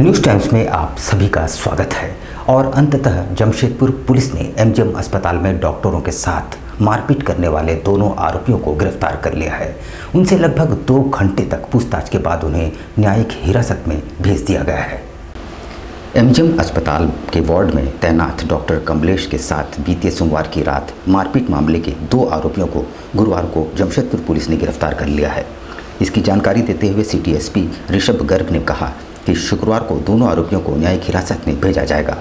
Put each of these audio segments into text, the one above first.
News times में आप सभी का स्वागत है। और अंततः जमशेदपुर पुलिस ने एमजीएम अस्पताल में डॉक्टरों के साथ मारपीट करने वाले दोनों आरोपियों को गिरफ्तार कर लिया है। उनसे लगभग 2 घंटे तक पूछताछ के बाद उन्हें न्यायिक हिरासत में भेज दिया गया है। एमजीएम अस्पताल के वार्ड में तैनात डॉक्टर कमलेश के साथ बीते सोमवार की रात मारपीट मामले के 2 आरोपियों को गुरुवार को जमशेदपुर पुलिस ने गिरफ्तार कर लिया है। इसकी जानकारी देते हुए सिटी एसपी ऋषभ गर्ग ने कहा कि शुक्रवार को दोनों आरोपियों को न्यायिक हिरासत में भेजा जाएगा।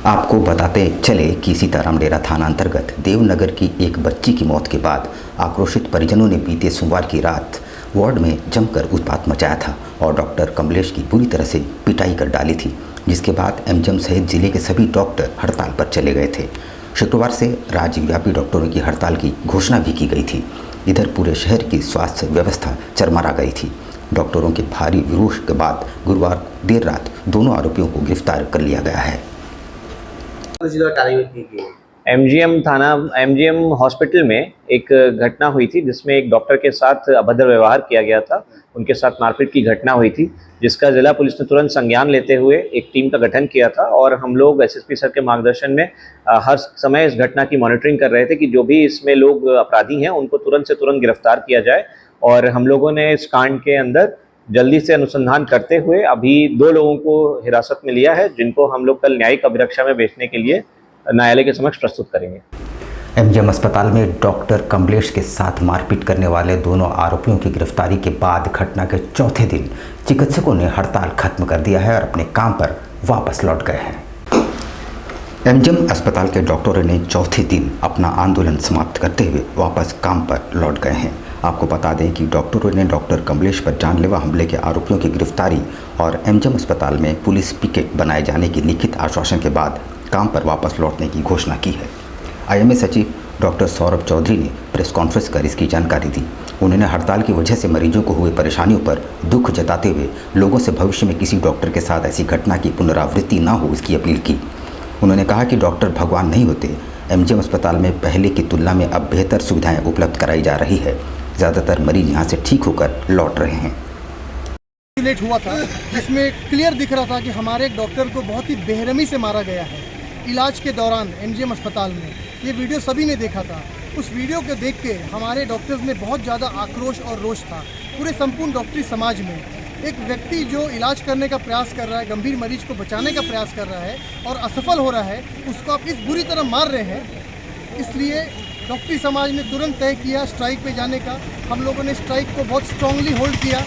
आपको बताते चले कि सीताराम डेरा थाना अंतर्गत देवनगर की एक बच्ची की मौत के बाद आक्रोशित परिजनों ने बीते सोमवार की रात वार्ड में जमकर उत्पात मचाया था और डॉक्टर कमलेश की बुरी तरह से पिटाई कर डाली थी, जिसके बाद एमजीएम सहित जिले के सभी डॉक्टर हड़ताल पर चले गए थे। शुक्रवार से राज्यव्यापी डॉक्टरों की हड़ताल की घोषणा भी की गई थी। इधर पूरे शहर की स्वास्थ्य व्यवस्था चरमरा गई थी। डॉक्टरों के भारी विरोध के बाद गुरुवार देर रात दोनों आरोपियों को गिरफ्तार कर लिया गया है। एमजीएम हॉस्पिटल में एक घटना हुई थी जिसमें एक डॉक्टर के साथ अभद्र व्यवहार किया गया था। उनके साथ मारपीट की घटना हुई थी, जिसका जिला पुलिस ने तुरंत संज्ञान लेते हुए एक टीम का गठन किया था और हम लोग एसएसपी सर के मार्गदर्शन में हर समय इस घटना की मॉनिटरिंग कर रहे थे कि जो भी इसमें लोग अपराधी हैं उनको तुरंत से तुरंत गिरफ्तार किया जाए। और हम लोगों ने इस कांड के अंदर जल्दी से अनुसंधान करते हुए अभी 2 लोगों को हिरासत में लिया है, जिनको हम लोग कल न्यायिक अभिरक्षा में भेजने के लिए न्यायालय के समक्ष प्रस्तुत करेंगे। एमजीएम अस्पताल में डॉक्टर कमलेश के साथ मारपीट करने वाले दोनों आरोपियों की गिरफ्तारी के बाद घटना के चौथे दिन चिकित्सकों ने हड़ताल खत्म कर दिया है और अपने काम पर वापस लौट गए हैं। एमजीएम अस्पताल के डॉक्टरों ने चौथे दिन अपना आंदोलन समाप्त करते हुए वापस काम पर लौट गए हैं। आपको बता दें कि डॉक्टरों ने डॉक्टर कमलेश पर जानलेवा हमले के आरोपियों की गिरफ्तारी और एमजीएम अस्पताल में पुलिस पिकेट बनाए जाने की लिखित आश्वासन के बाद काम पर वापस लौटने की घोषणा की है। आईएमए सचिव डॉक्टर सौरभ चौधरी ने प्रेस कॉन्फ्रेंस कर इसकी जानकारी दी। उन्होंने हड़ताल की वजह से मरीजों को हुए परेशानियों पर दुख जताते हुए लोगों से भविष्य में किसी डॉक्टर के साथ ऐसी घटना की पुनरावृत्ति न हो, इसकी अपील की। उन्होंने कहा कि डॉक्टर भगवान नहीं होते। एमजीएम अस्पताल में पहले की तुलना में अब बेहतर सुविधाएं उपलब्ध कराई जा रही है। ज़्यादातर मरीज यहां से ठीक होकर लौट रहे हैं। लेट हुआ था जिसमें क्लियर दिख रहा था कि हमारे एक डॉक्टर को बहुत ही बेरहमी से मारा गया है इलाज के दौरान एमजीएम अस्पताल में। ये वीडियो सभी ने देखा था। उस वीडियो को देख के हमारे डॉक्टर्स में बहुत ज़्यादा आक्रोश और रोष था। पूरे संपूर्ण डॉक्टरी समाज में एक व्यक्ति जो इलाज करने का प्रयास कर रहा है, गंभीर मरीज को बचाने का प्रयास कर रहा है और असफल हो रहा है, उसको आप इस बुरी तरह मार रहे हैं। इसलिए डॉक्टरी समाज ने तुरंत तय किया स्ट्राइक पे जाने का। हम लोगों ने स्ट्राइक को बहुत स्ट्रांगली होल्ड किया।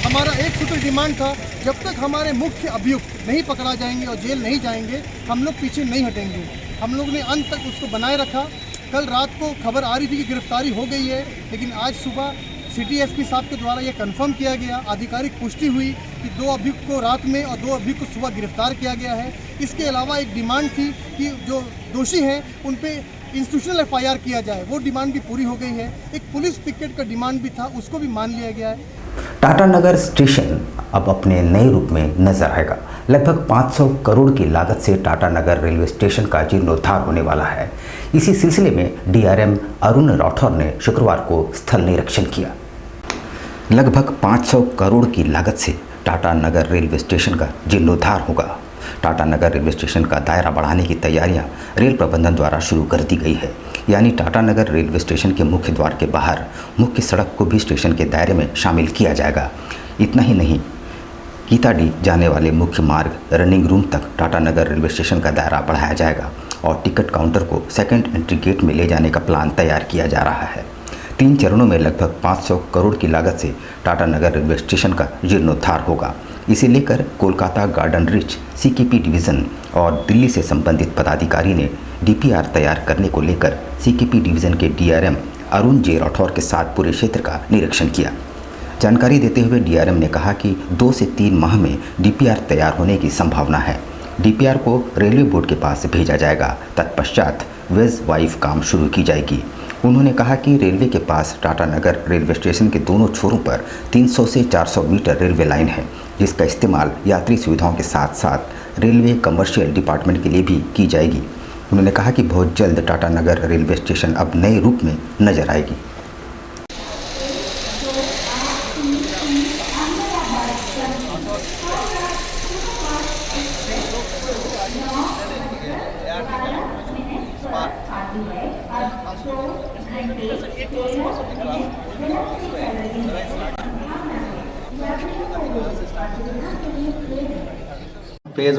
हमारा एक सूत्र डिमांड था, जब तक हमारे मुख्य अभियुक्त नहीं पकड़ा जाएंगे और जेल नहीं जाएंगे, हम लोग पीछे नहीं हटेंगे। हम लोग ने अंत तक उसको बनाए रखा। कल रात को खबर आ रही थी कि गिरफ्तारी हो गई है, लेकिन आज सुबह सिटी एसपी साहब के द्वारा ये कंफर्म किया गया, आधिकारिक पुष्टि हुई कि 2 अभियुक्त को रात में और 2 अभियुक्त को सुबह गिरफ्तार किया गया है। इसके अलावा एक डिमांड थी कि जो दोषी हैं उन पे इंस्टीट्यूशनल एफआईआर किया जाए, वो डिमांड भी पूरी हो गई है। एक पुलिस पिकेट का डिमांड भी था, उसको भी मान लिया गया है। टाटानगर स्टेशन अब अपने नए रूप में नजर आएगा। लगभग 500 करोड़ की लागत से टाटानगर रेलवे स्टेशन का जीर्णोद्धार होने वाला है। इसी सिलसिले में डीआरएम अरुण राठौर ने शुक्रवार को स्थल निरीक्षण किया। लगभग 500 करोड़ की लागत से टाटानगर रेलवे स्टेशन का जीर्णोद्धार होगा। टाटानगर रेलवे स्टेशन का दायरा बढ़ाने की तैयारियां रेल प्रबंधन द्वारा शुरू कर दी गई है। यानी टाटानगर रेलवे स्टेशन के मुख्य द्वार के बाहर मुख्य सड़क को भी स्टेशन के दायरे में शामिल किया जाएगा। इतना ही नहीं, कीताडी जाने वाले मुख्य मार्ग रनिंग रूम तक टाटानगर रेलवे स्टेशन का दायरा बढ़ाया जाएगा और टिकट काउंटर को सेकेंड एंट्री गेट में ले जाने का प्लान तैयार किया जा रहा है। 3 चरणों में लगभग 500 करोड़ की लागत से टाटानगर रेलवे स्टेशन का जीर्णोद्धार होगा। इसे लेकर Kolkata garden rich CKP division और दिल्ली से संबंधित पदाधिकारी ने डीपीआर तैयार करने को लेकर सीकेपी डिवीज़न के डीआरएम अरुण जे राठौर के साथ पूरे क्षेत्र का निरीक्षण किया। जानकारी देते हुए डीआरएम ने कहा कि 2 से 3 माह में डीपीआर तैयार होने की संभावना है। डीपीआर को रेलवे बोर्ड के पास भेजा जाएगा, तत्पश्चात वेज वाइव काम शुरू की जाएगी। उन्होंने कहा कि रेलवे के पास टाटानगर रेलवे स्टेशन के दोनों छोरों पर 300 से 400 मीटर रेलवे लाइन है, जिसका इस्तेमाल यात्री सुविधाओं के साथ साथ रेलवे कमर्शियल डिपार्टमेंट के लिए भी की जाएगी। उन्होंने कहा कि बहुत जल्द टाटानगर रेलवे स्टेशन अब नए रूप में नजर आएगी। Phase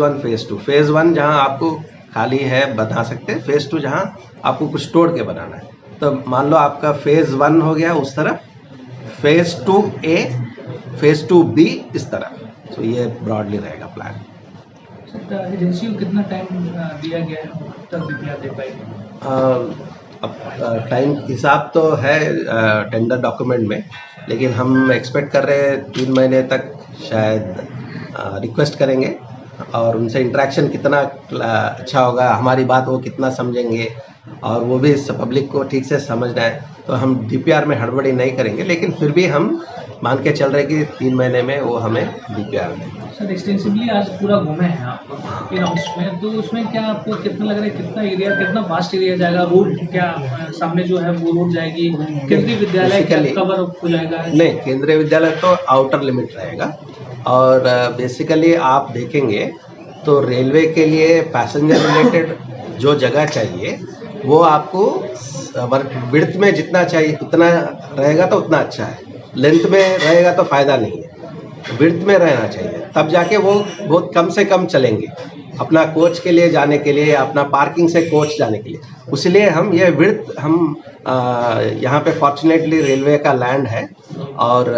1 phase 2। फेज़ 1 जहाँ आपको खाली है बना सकते हैं, फेज़ 2 जहाँ आपको कुछ तोड़ के बनाना है। तो मान लो आपका फेज़ 1 हो गया उस तरफ, फेज़ 2A, फेज़ 2B इस तरफ। तो ये ब्रॉडली रहेगा प्लान। एजेंसी को कितना टाइम दिया गया है तब रिप्लाई दे पाएगी? अब टाइम हिसाब तो है टेंडर डॉक्यूमेंट में, लेकिन हम एक्सपेक्ट कर रहे हैं 3 महीने तक शायद रिक्वेस्ट करेंगे, और उनसे इंटरेक्शन कितना अच्छा होगा, हमारी बात वो कितना समझेंगे, और वो भी पब्लिक को ठीक से समझना है। तो हम डीपीआर में हड़बड़ी नहीं करेंगे, लेकिन फिर भी हम मान के चल रहे कि 3 महीने में वो हमें डीपीआर देंगे। सर एक्सटेंसिवली आज पूरा घूमे हैं आप इन हाउस में, तो उसमें क्या आपको कितना लग रहा है, कितना एरिया, कितना वास्ट एरिया जाएगा? रोड क्या सामने जो है वो रोड जाएगी? केंद्रीय विद्यालय क्या कवर हो जाएगा? नहीं, केंद्रीय विद्यालय तो आउटर लिमिट रहेगा। और बेसिकली आप देखेंगे तो रेलवे के लिए पैसेंजर रिलेटेड जो जगह चाहिए वो आपको विड्थ में जितना चाहिए उतना रहेगा तो उतना अच्छा है, लेंथ में रहेगा तो फ़ायदा नहीं है। विड्थ में रहना चाहिए, तब जाके वो बहुत कम से कम चलेंगे अपना कोच के लिए जाने के लिए, अपना पार्किंग से कोच जाने के लिए। इसलिए हम ये विड्थ हम यहाँ पे फॉर्चुनेटली रेलवे का लैंड है, और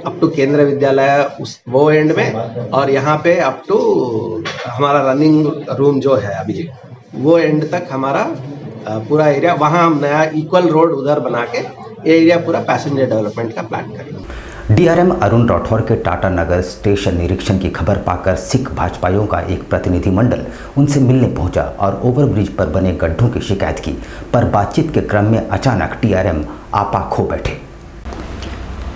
अप टू केंद्रीय विद्यालय उस वो एंड में, और यहाँ पे अप टू हमारा रनिंग रूम जो है अभी वो एंड तक हमारा पूरा एरिया, वहाँ हम नया इक्वल रोड उधर बना के एरिया पूरा पैसेंजर डेवलपमेंट का प्लान करेंगे। डीआरएम अरुण राठौर के टाटा नगर स्टेशन निरीक्षण की खबर पाकर सिख भाजपाइयों का एक प्रतिनिधिमंडल उनसे मिलने पहुंचा और ओवरब्रिज पर बने गड्ढों की शिकायत की, पर बातचीत के क्रम में अचानक डीआरएम आपा खो बैठे।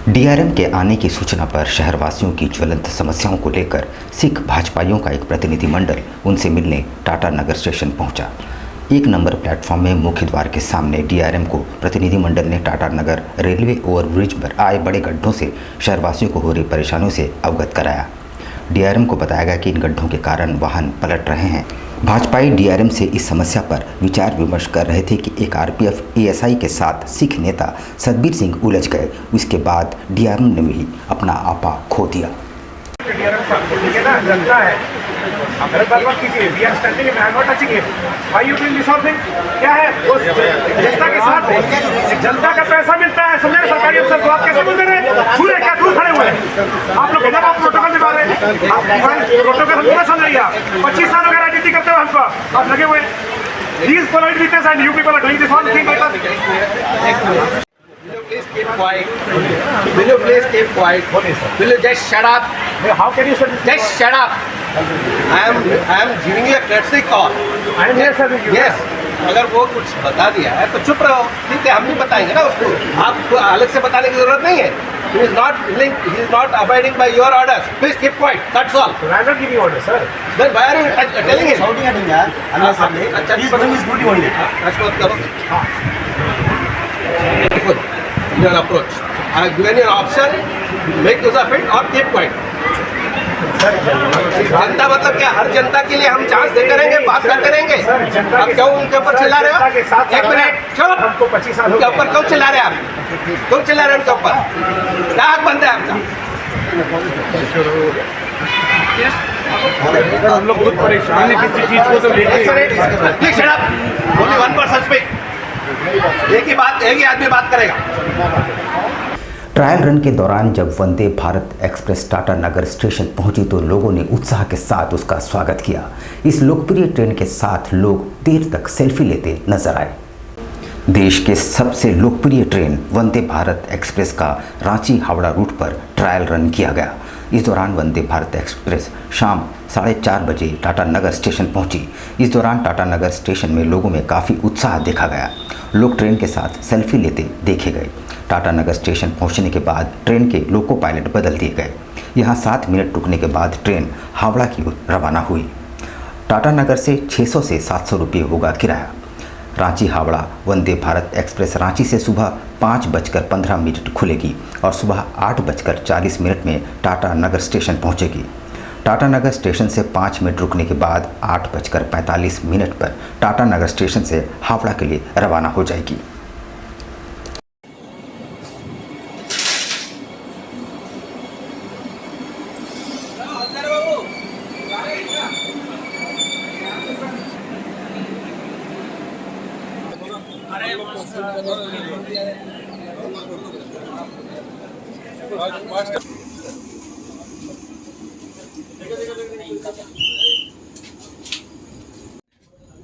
डीआरएम के आने की सूचना पर शहरवासियों की ज्वलंत समस्याओं को लेकर सिख भाजपाइयों का एक प्रतिनिधिमंडल उनसे मिलने टाटा नगर स्टेशन पहुंचा। 1 नंबर प्लेटफॉर्म में मुख्य द्वार के सामने डीआरएम को प्रतिनिधिमंडल ने टाटा नगर रेलवे ओवरब्रिज पर आए बड़े गड्ढों से शहरवासियों को हो रही परेशानियों से अवगत कराया। डीआरएम को बताया गया कि इन गड्ढों के कारण वाहन पलट रहे हैं। भाजपाई डीआरएम से इस समस्या पर विचार विमर्श कर रहे थे कि एक आरपीएफ एएसआई के साथ सिख नेता सतबीर सिंह उलझ गए। इसके बाद डीआरएम ने भी अपना आपा खो दिया। जनता है, आप गलत बात कीजिए। We are standing in, I am not touching him. Why you doing this all thing? क्या है वो जनता के साथ है, जनता का पैसा मिलता है, समझे? सरकारी अफसर को आप कैसे बोल रहे हैं? छूले क्या दूर खड़े हुए हैं आप लोग? इधर आप प्रोटोकॉल निभा रहे हैं, आप प्रोटोकॉल हमको समझ रही है। 25 साल वगैरह राजनीति करते हो हमको आप लगे हुए। These polite witness and you people are doing this all thing like that. Please keep quiet. Will you please keep quiet? Will you just shut up? How can you say this? Just shut up. I am giving you a courtesy call. I am here sir with you. Yes. अगर वो कुछ बता दिया है तो चुप रहो, ठीक है? हम भी बताएंगे ना उसको, आपको अलग से बताने की जरूरत नहीं है। He is not willing, he is not abiding by your orders. Please keep quiet. That's all. So I am not giving orders, sir. Then why are you telling him? shouting at him, yaar. Unnecessarily. He is doing his duty only. That's what करो. Careful in your approach. I have given you an option. Make use of it or keep quiet. जनता मतलब क्या? हर जनता के लिए हम chance देते रहेंगे, बात करते रहेंगे। अब क्यों उनके ऊपर चिल्ला रहे हो? एक मिनट, चुप। हमको 25 साल उनके ऊपर क्यों चिल्ला रहे हैं आप? क्यों चिल्ला रहे हैं उनके ऊपर? क्या हक बनता है आपका? हम लोग बहुत परेशान है किसी चीज को तो लेके। Please shut up. Only one person speak. एक ही आदमी बात करेगा। ट्रायल रन के दौरान जब वंदे भारत एक्सप्रेस टाटा नगर स्टेशन पहुंची तो लोगों ने उत्साह के साथ उसका स्वागत किया। इस लोकप्रिय ट्रेन के साथ लोग देर तक सेल्फी लेते नजर आए। देश के सबसे लोकप्रिय ट्रेन वंदे भारत एक्सप्रेस का रांची हावड़ा रूट पर ट्रायल रन किया गया। इस दौरान वंदे भारत एक्सप्रेस शाम 4:30 बजे टाटा नगर स्टेशन पहुंची। इस दौरान टाटा नगर स्टेशन में लोगों में काफ़ी उत्साह देखा गया। लोग ट्रेन के साथ सेल्फी लेते देखे गए। टाटा नगर स्टेशन पहुंचने के बाद ट्रेन के लोको पायलट बदल दिए गए। यहां 7 मिनट रुकने के बाद ट्रेन हावड़ा की ओर रवाना हुई। टाटा नगर से 600 से 700 रुपये होगा किराया। रांची हावड़ा वंदे भारत एक्सप्रेस रांची से सुबह 5:15 खुलेगी और सुबह 8:40 में टाटा नगर स्टेशन पहुंचेगी। टाटा नगर स्टेशन से 5 मिनट रुकने के बाद 8:45 पर टाटा नगर स्टेशन से हावड़ा के लिए रवाना हो जाएगी।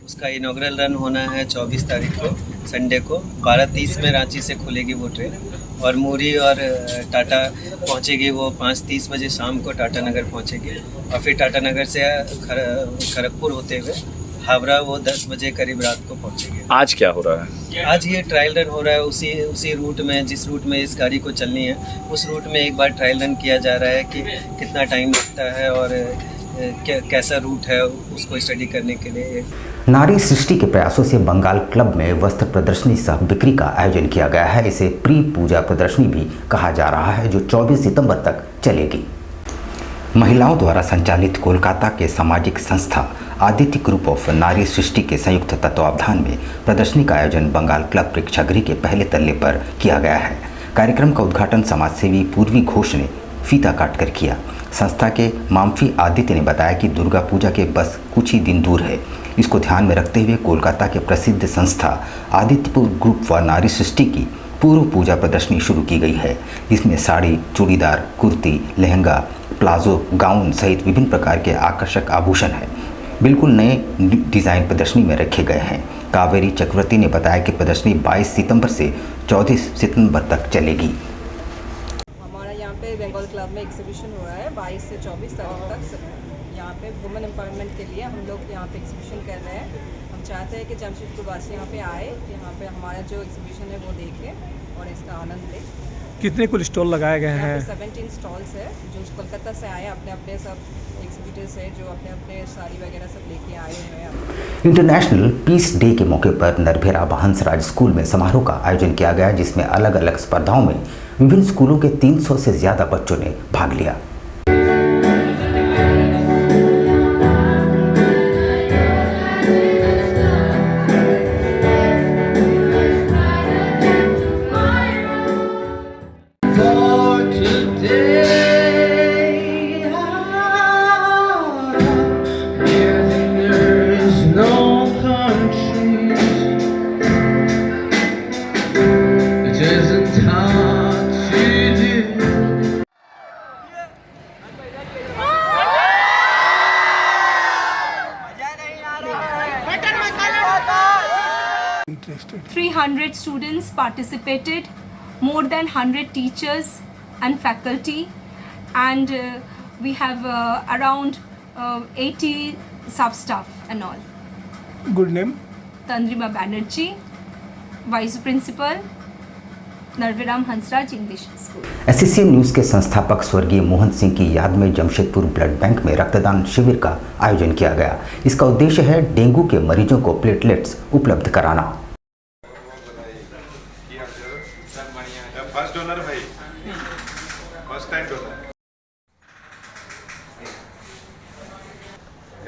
उसका इनॉग्रल रन होना है 24 तारीख को संडे को 12:30 में रांची से खुलेगी वो ट्रेन और मुरी और टाटा पहुंचेगी वो 5:30 बजे शाम को टाटा नगर पहुंचेगी और फिर टाटा नगर से खड़गपुर होते हुए हावड़ा वो 10 बजे करीब रात को पहुंचेगी। आज क्या हो रहा है? आज ये ट्रायल रन हो रहा है उसी रूट में जिस रूट में इस गाड़ी को चलनी है उस रूट में एक बार ट्रायल रन किया जा रहा है कि कितना टाइम लगता है और कैसा रूट है उसको स्टडी करने के लिए। नारी सृष्टि के प्रयासों से बंगाल क्लब में वस्त्र प्रदर्शनी सह बिक्री का आयोजन किया गया है। इसे प्री पूजा प्रदर्शनी भी कहा जा रहा है जो 24 सितंबर तक चलेगी। महिलाओं द्वारा संचालित कोलकाता के सामाजिक संस्था आदित्य ग्रुप ऑफ नारी सृष्टि के संयुक्त तत्वावधान में प्रदर्शनी का आयोजन बंगाल क्लब प्रेक्षागृह के पहले तल्ले पर किया गया है। कार्यक्रम का उद्घाटन समाजसेवी पूर्वी घोष ने फीता काटकर किया। संस्था के माम्फी आदित्य ने बताया कि दुर्गा पूजा के बस कुछ ही दिन दूर है। इसको ध्यान में रखते हुए कोलकाता के प्रसिद्ध संस्था आदित्य ग्रुप व नारी सृष्टि की पूर्व पूजा प्रदर्शनी शुरू की गई है। इसमें साड़ी, चूड़ीदार, कुर्ती, लहंगा, प्लाजो, गाउन सहित विभिन्न प्रकार के आकर्षक आभूषण हैं। बिल्कुल नए डिज़ाइन प्रदर्शनी में रखे गए हैं। कावेरी चक्रवर्ती ने बताया कि प्रदर्शनी 22 सितंबर से 14 सितंबर तक चलेगी। हमारा यहाँ पे बंगाल क्लब में एग्जीबिशन हो रहा है 22 से 24 तारीख तक। यहाँ पे वुमेन एम्पावरमेंट के लिए हम लोग यहाँ पे एग्जीबिशन कर रहे हैं। हम चाहते हैं कि जमशेदपुर वासी यहाँ पे आए, यहाँ पे हमारा जो एग्जीबिशन है वो देखें और इसका आनंद लें। कितने कुल स्टॉल लगाए गए हैं? 17 स्टॉल्स है जो कोलकाता से आए अपने सब एग्जीबिटर्स है जो अपने साड़ी वगैरह सब लेके आए हैं। इंटरनेशनल पीस डे के मौके पर नरभेरा हंसराज स्कूल में समारोह का आयोजन किया गया जिसमें अलग अलग स्पर्धाओं में विभिन्न स्कूलों के 300 से ज़्यादा बच्चों ने भाग लिया। interested. 300 students participated, more than 100 teachers and faculty, and we have around 80 sub-staff and all. Good name? Tandrima Banerjee, Vice Principal, Naraveram Hansraj English school. SCN news के संस्थापक स्वर्गीय मोहन सिंह की याद में जमशेदपुर ब्लड बैंक में रक्तदान शिविर का आयोजन किया गया। इसका उद्देश्य है डेंगू के मरीजों को प्लेटलेट्स उपलब्ध कराना। फर्स्ट डोनर भाई, फर्स्ट टाइम डोनर।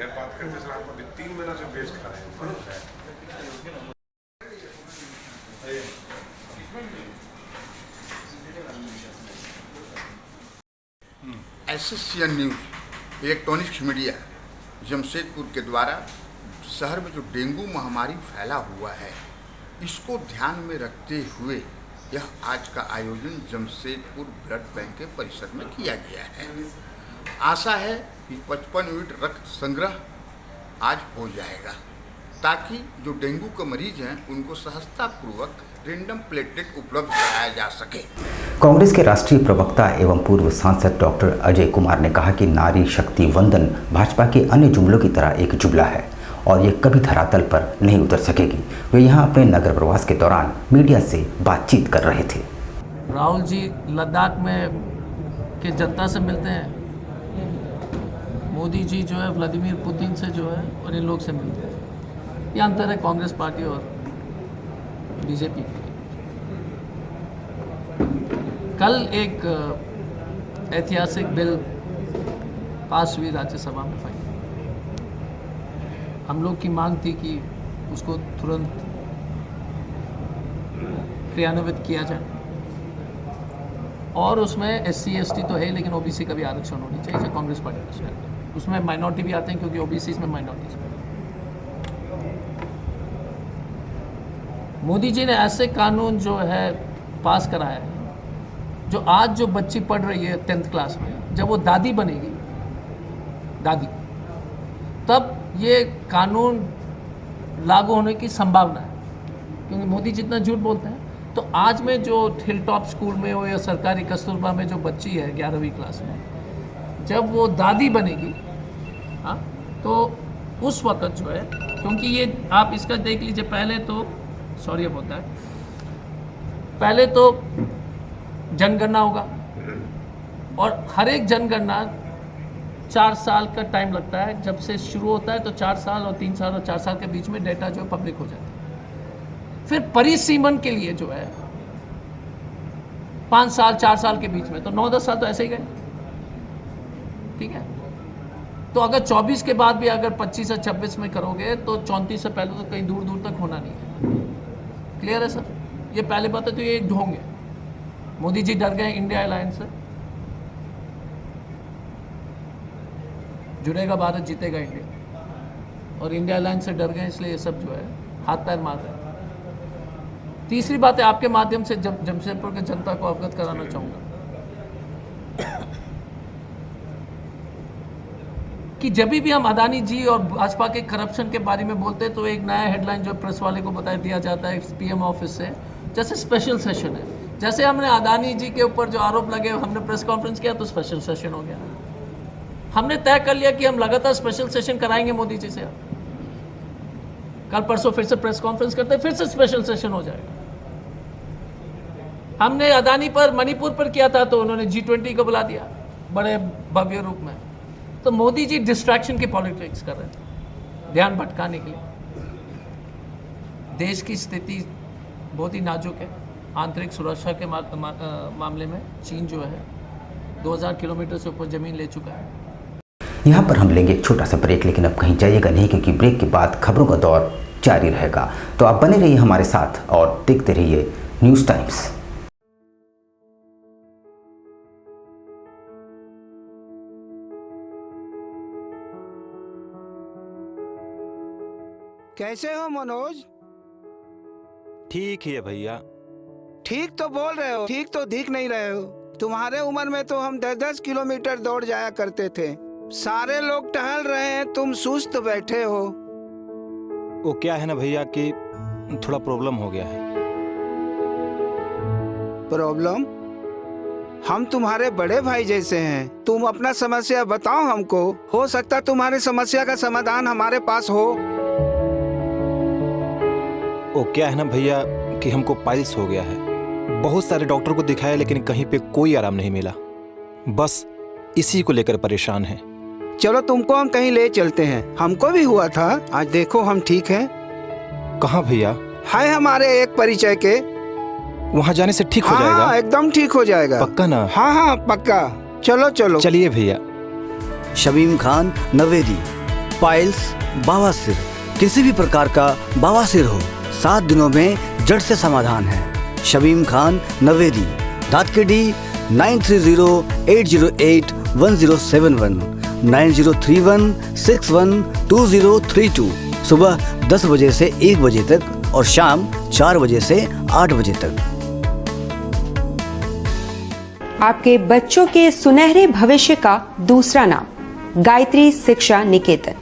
यार बात करते सर आप अभी 3 महीना से बेच खा रहे हैं। SCN news electronics media Jamshedpur के द्वारा शहर में जो डेंगू महामारी फैला हुआ है इसको ध्यान में रखते हुए यह आज का आयोजन जमशेदपुर ब्लड बैंक के परिसर में किया गया है। आशा है कि 55 यूनिट रक्त संग्रह आज हो जाएगा ताकि जो डेंगू के मरीज हैं उनको सहजतापूर्वक रेंडम प्लेटलेट उपलब्ध कराया जा सके। कांग्रेस के राष्ट्रीय प्रवक्ता एवं पूर्व सांसद डॉक्टर अजय कुमार ने कहा कि नारी शक्ति वंदन भाजपा के अन्य जुमलों की तरह एक जुमला है और ये कभी धरातल पर नहीं उतर सकेगी। वे यहाँ अपने नगर प्रवास के दौरान मीडिया से बातचीत कर रहे थे। राहुल जी लद्दाख में के जनता से मिलते हैं, मोदी जी जो है व्लादिमीर पुतिन से जो है और इन लोग से मिलते हैं। ये अंतर है कांग्रेस पार्टी और बीजेपी। कल एक ऐतिहासिक बिल पास हुई राज्यसभा में फाइल। हम लोग की मांग थी कि उसको तुरंत क्रियान्वित किया जाए और उसमें SC ST तो है लेकिन OBC का भी आरक्षण होनी चाहिए जैसे कांग्रेस पार्टी का। उसमें माइनॉरिटी भी आते हैं क्योंकि OBC में माइनॉरिटीज में मोदी जी ने ऐसे कानून जो है पास कराया है, जो आज जो बच्ची पढ़ रही है 10th क्लास में, जब वो दादी बनेगी, दादी, तब ये कानून लागू होने की संभावना है, क्योंकि मोदी जितना झूठ बोलते हैं। तो आज में जो हिल टॉप स्कूल में हो या सरकारी कस्तूरबा में जो बच्ची है 11वीं क्लास में, जब वो दादी बनेगी, हाँ, तो उस वक्त जो है, क्योंकि ये आप इसका देख लीजिए, पहले तो सॉरी अब होता है, पहले तो जनगणना होगा और हर एक जनगणना 4 साल का टाइम लगता है, जब से शुरू होता है तो 4 साल और 3 साल और 4 साल के बीच में डेटा जो है पब्लिक हो जाता है। फिर परिसीमन के लिए जो है 5 साल 4 साल के बीच में, तो 9-10 साल तो ऐसे ही गए, ठीक है। तो अगर 24 के बाद भी अगर 25 या 26 में करोगे तो 34 से पहले तो कहीं दूर दूर तक होना नहीं है। क्लियर है सर? ये पहली बात है, तो ये ढोंग है। मोदी जी डर गए इंडिया अलायंस से, जुड़ेगा भारत जीतेगा इंडिया, और इंडिया अलायंस से डर गए, इसलिए ये सब जो है हाथ पैर मार रहे हैं। तीसरी बात है, आपके माध्यम से जमशेदपुर के जनता को अवगत कराना चाहूँगा कि जब भी हम अदानी जी और भाजपा के करप्शन के बारे में बोलते हैं तो एक नया हेडलाइन जो प्रेस वाले को बता दिया जाता है पीएम ऑफिस से, जैसे स्पेशल सेशन है। जैसे हमने अदानी जी के ऊपर जो आरोप लगे, हमने प्रेस कॉन्फ्रेंस किया तो स्पेशल सेशन हो गया। हमने तय कर लिया कि हम लगातार स्पेशल सेशन कराएंगे मोदी जी से। कल परसों फिर से प्रेस कॉन्फ्रेंस करते, फिर से स्पेशल सेशन हो जाएगा। हमने अदानी पर, मणिपुर पर किया था तो उन्होंने G20 को बुला दिया बड़े भव्य रूप में। तो मोदी जी डिस्ट्रैक्शन की पॉलिटिक्स कर रहे थे, ध्यान भटकाने के लिए। देश की स्थिति बहुत ही नाजुक है। आंतरिक सुरक्षा के मामले में चीन जो है 2000 किलोमीटर से ऊपर ज़मीन ले चुका है। यहाँ पर हम लेंगे एक छोटा सा ब्रेक, लेकिन अब कहीं जाइएगा नहीं, क्योंकि ब्रेक के बाद खबरों का दौर जारी रहेगा। तो आप बने रहिए हमारे साथ और देखते रहिए न्यूज़ टाइम्स। कैसे हो मनोज? ठीक ही है भैया। ठीक तो बोल रहे हो, ठीक तो दिख नहीं रहे हो। तुम्हारे उम्र में तो हम 10-10 किलोमीटर दौड़ जाया करते थे। सारे लोग टहल रहे हैं, तुम सुस्त बैठे हो। वो क्या है ना भैया कि थोड़ा प्रॉब्लम हो गया है। प्रॉब्लम? हम तुम्हारे बड़े भाई जैसे हैं, तुम अपना समस्या बताओ हमको, हो सकता तुम्हारी समस्या का समाधान हमारे पास हो। वो क्या है ना भैया कि हमको पाइल्स हो गया है। बहुत सारे डॉक्टर को दिखाया लेकिन कहीं पे कोई आराम नहीं मिला। बस इसी को लेकर परेशान है। चलो तुमको हम कहीं ले चलते हैं, हमको भी हुआ था, आज देखो हम ठीक हैं। कहाँ भैया? हाय हमारे एक परिचय के। वहाँ जाने से ठीक हो जाएगा? हाँ, एकदम ठीक हो जाएगा। पक्का ना? हाँ हाँ पक्का। चलो चलो चलिए भैया। शमीम खान नवेदी, पाइल्स, बवासीर, किसी भी प्रकार का बवासीर हो, 7 दिनों में जड़ से समाधान है। शमीम खान नवेदी, दातकेडी 9308081071 9031612032। सुबह 10 बजे से 1 बजे तक और शाम 4 बजे से 8 बजे तक। आपके बच्चों के सुनहरे भविष्य का दूसरा नाम गायत्री शिक्षा निकेतन।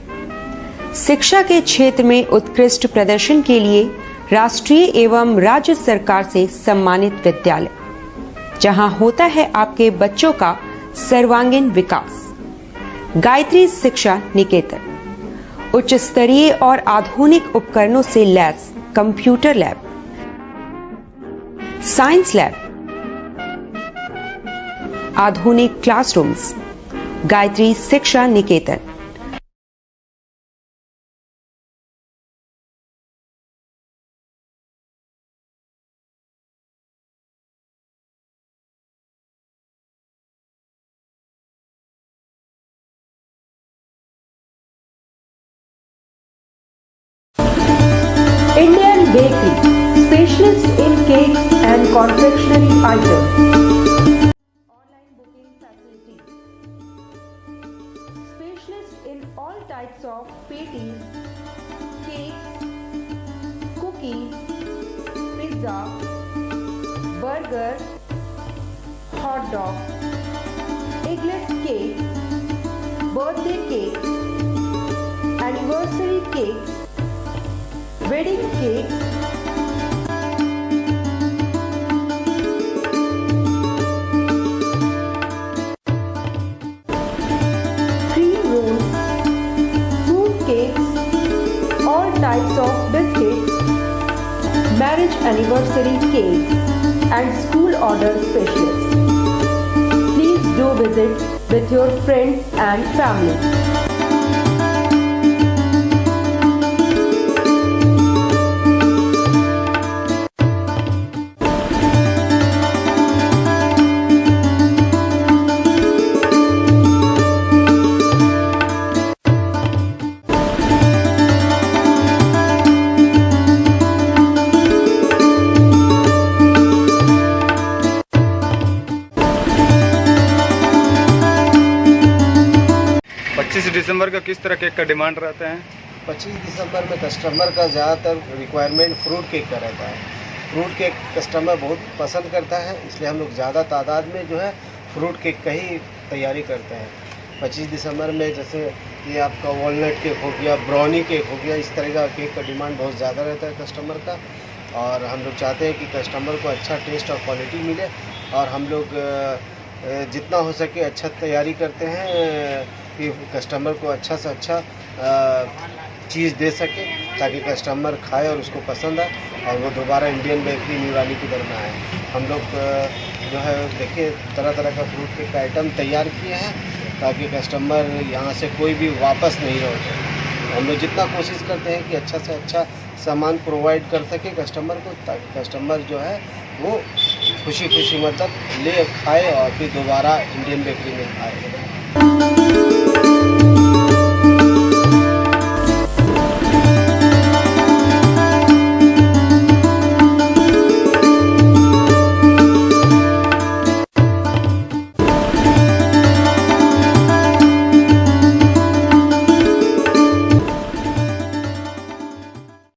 शिक्षा के क्षेत्र में उत्कृष्ट प्रदर्शन के लिए राष्ट्रीय एवं राज्य सरकार से सम्मानित विद्यालय, जहां होता है आपके बच्चों का सर्वांगीण विकास। गायत्री शिक्षा निकेतन उच्च स्तरीय और आधुनिक उपकरणों से lace computer lab, science lab, आधुनिक क्लासरूम्स। गायत्री शिक्षा निकेतन। Indian Bakery, specialist in cakes and confectionery items. Online booking facilities. Specialist in all types of patties, cakes, cookies, pizza, burger, hot dog, eggless cake, birthday cake, anniversary cake, wedding cake, cream rolls, fruit cakes, all types of biscuits, marriage anniversary cakes, and school order specials. Please do visit with your friends and family. दिसंबर का किस तरह cake का demand रहता है? 25 दिसंबर में customer का ज़्यादातर requirement fruit cake का रहता है। फ्रूट केक कस्टमर बहुत पसंद करता है, इसलिए हम लोग ज़्यादा तादाद में जो है फ्रूट केक का ही तैयारी करते हैं। 25 दिसंबर में जैसे ये आपका वॉलनट केक हो गया, ब्राउनी केक हो गया, इस तरह का केक का डिमांड बहुत ज़्यादा रहता है कस्टमर का। और हम लोग चाहते हैं कि कस्टमर को अच्छा टेस्ट और क्वालिटी मिले, और हम लोग जितना हो सके अच्छा तैयारी करते हैं कि कस्टमर को अच्छा से अच्छा चीज़ दे सके, ताकि कस्टमर खाए और उसको पसंद आए और वो दोबारा इंडियन बेकरी न्यूरानी की तरफ आए। हम लोग जो है देखिए तरह तरह का फ्रूट केक का आइटम तैयार किए हैं, ताकि कस्टमर यहाँ से कोई भी वापस नहीं लौटे। हम लोग जितना कोशिश करते हैं कि अच्छा से अच्छा सामान प्रोवाइड कर सके कस्टमर को, ताकि कस्टमर जो है वो खुशी खुशी मतलब ले खाए और फिर दोबारा इंडियन बेकरी में खाए।